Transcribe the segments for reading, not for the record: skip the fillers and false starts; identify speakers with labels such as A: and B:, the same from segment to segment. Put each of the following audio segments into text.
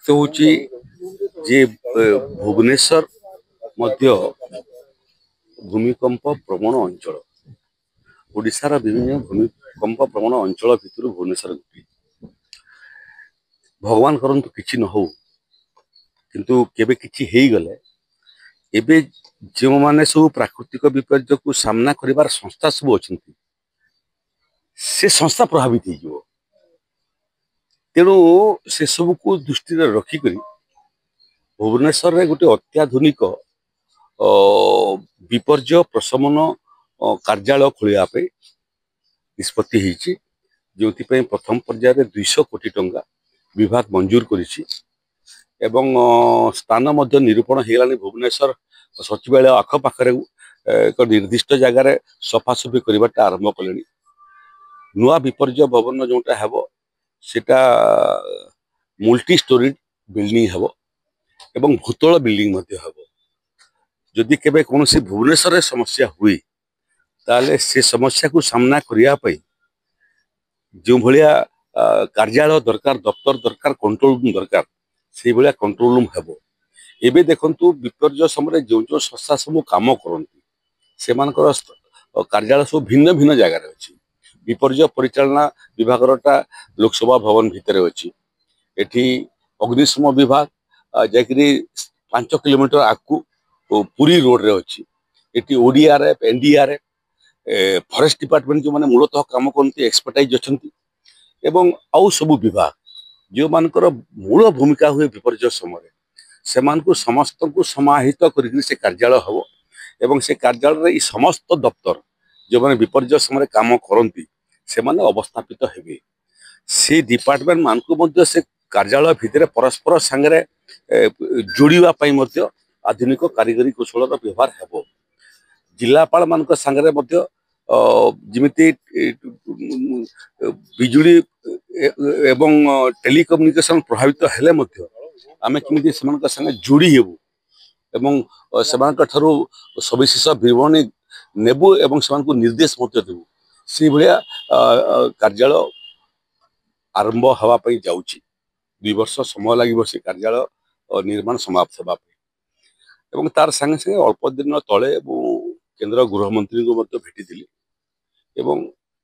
A: ସତ୍ୟ ହେଉଛି ଯେ ଭୁବନେଶ୍ୱର ମଧ୍ୟ ଭୂମିକମ୍ପ ପ୍ରବଣ ଅଞ୍ଚଳ। ଓଡ଼ିଶାର ବିଭିନ୍ନ ଭୂମିକମ୍ପ ପ୍ରବଣ ଅଞ୍ଚଳ ଭିତରୁ ଭୁବନେଶ୍ୱର ଗୋଟିଏ। ଭଗବାନ କରନ୍ତୁ କିଛି ନ ହଉ, କିନ୍ତୁ କେବେ କିଛି ହେଇଗଲେ ଏବେ ଯେଉଁମାନେ ସବୁ ପ୍ରାକୃତିକ ବିପର୍ଯ୍ୟୟକୁ ସାମ୍ନା କରିବାର ସଂସ୍ଥା ସବୁ ଅଛନ୍ତି, ସେ ସଂସ୍ଥା ପ୍ରଭାବିତ ହେଇଯିବ। ତେଣୁ ସେସବୁକୁ ଦୃଷ୍ଟିରେ ରଖିକରି ଭୁବନେଶ୍ୱରରେ ଗୋଟେ ଅତ୍ୟାଧୁନିକ ବିପର୍ଯ୍ୟୟ ପ୍ରଶମନ କାର୍ଯ୍ୟାଳୟ ଖୋଲିବା ପାଇଁ ନିଷ୍ପତ୍ତି ହେଇଛି, ଯେଉଁଥିପାଇଁ ପ୍ରଥମ ପର୍ଯ୍ୟାୟରେ 200 କୋଟି ଟଙ୍କା ବିଭାଗ ମଞ୍ଜୁର କରିଛି ଏବଂ ସ୍ଥାନ ମଧ୍ୟ ନିରୂପଣ ହେଇଗଲାଣି। ଭୁବନେଶ୍ୱର ସଚିବାଳୟ ଆଖପାଖରେ ଏକ ନିର୍ଦ୍ଦିଷ୍ଟ ଜାଗାରେ ସଫାସଫି କରିବାଟା ଆରମ୍ଭ କଲେଣି। ନୂଆ ବିପର୍ଯ୍ୟୟ ଭବନ ଯେଉଁଟା ହେବ ସେଟା ମଲ୍ଟି ଷ୍ଟୋରୀ ବିଲ୍ଡିଂ ହେବ ଏବଂ ଭୂତଳ ବିଲ୍ଡିଂ ମଧ୍ୟ ହେବ। ଯଦି କେବେ କୌଣସି ଭୁବନେଶ୍ୱରରେ ସମସ୍ୟା ହୁଏ, ତାହେଲେ ସେ ସମସ୍ୟାକୁ ସାମ୍ନା କରିବା ପାଇଁ ଯେଉଁ ଭଳିଆ କାର୍ଯ୍ୟାଳୟ ଦରକାର, ଦପ୍ତର ଦରକାର, କଣ୍ଟ୍ରୋଲ ରୁମ୍ ଦରକାର, ସେଇଭଳିଆ କଣ୍ଟ୍ରୋଲ ରୁମ୍ ହେବ। ଏବେ ଦେଖନ୍ତୁ, ବିପର୍ଯ୍ୟୟ ସମୟରେ ଯେଉଁ ଯେଉଁ ସଂସ୍ଥା ସବୁ କାମ କରନ୍ତି ସେମାନଙ୍କର କାର୍ଯ୍ୟାଳୟ ସବୁ ଭିନ୍ନ ଭିନ୍ନ ଜାଗାରେ ଅଛି। ବିପର୍ଯ୍ୟୟ ପରିଚାଳନା ବିଭାଗରଟା ଲୋକସଭା ଭବନ ଭିତରେ ଅଛି। ଏଠି ଅଗ୍ନିଶମ ବିଭାଗ ଯାଇକରି 5 କିଲୋମିଟର ଆଗକୁ ପୁରୀ ରୋଡରେ ଅଛି। ଏଠି ODRF, NDRF, ଫରେଷ୍ଟ ଡିପାର୍ଟମେଣ୍ଟ ଯେଉଁମାନେ ମୂଳତଃ କାମ କରନ୍ତି, ଏକ୍ସପର୍ଟାଇଜ ଅଛନ୍ତି ଏବଂ ଆଉ ସବୁ ବିଭାଗ ଯେଉଁମାନଙ୍କର ମୂଳ ଭୂମିକା ହୁଏ ବିପର୍ଯ୍ୟୟ ସମୟରେ, ସେମାନଙ୍କୁ ସମସ୍ତଙ୍କୁ ସମାହିତ କରିକି ସେ କାର୍ଯ୍ୟାଳୟ ହେବ ଏବଂ ସେ କାର୍ଯ୍ୟାଳୟରେ ଏଇ ସମସ୍ତ ଦପ୍ତର ଯେଉଁମାନେ ବିପର୍ଯ୍ୟୟ ସମୟରେ କାମ କରନ୍ତି ସେମାନେ ଅବସ୍ଥାପିତ ହେବେ। ସେ ଡିପାର୍ଟମେଣ୍ଟ ମାନଙ୍କୁ ମଧ୍ୟ ସେ କାର୍ଯ୍ୟାଳୟ ଭିତରେ ପରସ୍ପର ସାଙ୍ଗରେ ଯୋଡ଼ିବା ପାଇଁ ମଧ୍ୟ ଆଧୁନିକ କାରିଗରୀ କୌଶଳର ବ୍ୟବହାର ହେବ। ଜିଲ୍ଲାପାଳ ମାନଙ୍କ ସାଙ୍ଗରେ ମଧ୍ୟ ଯେମିତି ବିଜୁଳି ଏବଂ ଟେଲିକମ୍ୟୁନିକେସନ ପ୍ରଭାବିତ ହେଲେ ମଧ୍ୟ ଆମେ କେମିତି ସେମାନଙ୍କ ସାଙ୍ଗେ ଯୋଡ଼ି ହେବୁ ଏବଂ ସେମାନଙ୍କ ଠାରୁ ସବିଶେଷ ବିବରଣୀ ନେବୁ ଏବଂ ସେମାନଙ୍କୁ ନିର୍ଦ୍ଦେଶ ମଧ୍ୟ ଦେବୁ, ସେଇଭଳିଆ କାର୍ଯ୍ୟାଳୟ ଆରମ୍ଭ ହେବା ପାଇଁ ଯାଉଛି। 2 ବର୍ଷ ସମୟ ଲାଗିବ ସେ କାର୍ଯ୍ୟାଳୟ ନିର୍ମାଣ ସମାପ୍ତ ହେବା ପାଇଁ। ଏବଂ ତାର ସାଙ୍ଗେ ସାଙ୍ଗେ ଅଳ୍ପ ଦିନ ତଳେ ମୁଁ କେନ୍ଦ୍ର ଗୃହମନ୍ତ୍ରୀଙ୍କୁ ମଧ୍ୟ ଭେଟିଥିଲି ଏବଂ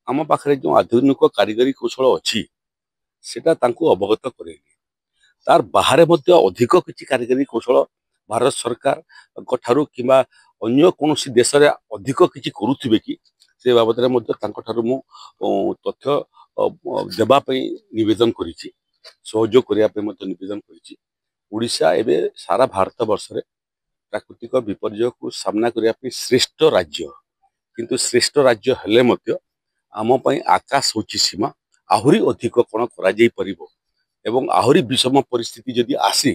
A: ଆମ ପାଖରେ ଯେଉଁ ଆଧୁନିକ କାରିଗରୀ କୌଶଳ ଅଛି ସେଟା ତାଙ୍କୁ ଅବଗତ କରେଇଲି। ତାର ବାହାରେ ମଧ୍ୟ ଅଧିକ କିଛି କାରିଗରୀ କୌଶଳ ଭାରତ ସରକାରଙ୍କ ଠାରୁ କିମ୍ବା ଅନ୍ୟ କୌଣସି ଦେଶରେ ଅଧିକ କିଛି କରୁଥିବେ କି, ସେ ବାବଦରେ ମଧ୍ୟ ତାଙ୍କ ଠାରୁ ମୁଁ ତଥ୍ୟ ଦେବା ପାଇଁ ନିବେଦନ କରିଛି, ସହଯୋଗ କରିବା ପାଇଁ ମଧ୍ୟ ନିବେଦନ କରିଛି। ଓଡ଼ିଶା ଏବେ ସାରା ଭାରତ ବର୍ଷରେ ପ୍ରାକୃତିକ ବିପର୍ଯ୍ୟୟକୁ ସାମ୍ନା କରିବା ପାଇଁ ଶ୍ରେଷ୍ଠ ରାଜ୍ୟ, କିନ୍ତୁ ଶ୍ରେଷ୍ଠ ରାଜ୍ୟ ହେଲେ ମଧ୍ୟ ଆମ ପାଇଁ ଆକାଶ ହେଉଛି ସୀମା। ଆହୁରି ଅଧିକ କ'ଣ କରାଯାଇପାରିବ ଏବଂ ଆହୁରି ବିଷମ ପରିସ୍ଥିତି ଯଦି ଆସେ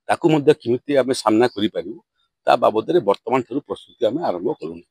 A: ତାକୁ ମଧ୍ୟ କେମିତି ଆମେ ସାମ୍ନା କରିପାରିବୁ ତା ବାବଦରେ ବର୍ତ୍ତମାନ ଠାରୁ ପ୍ରସ୍ତୁତି ଆମେ ଆରମ୍ଭ କଲୁଣି।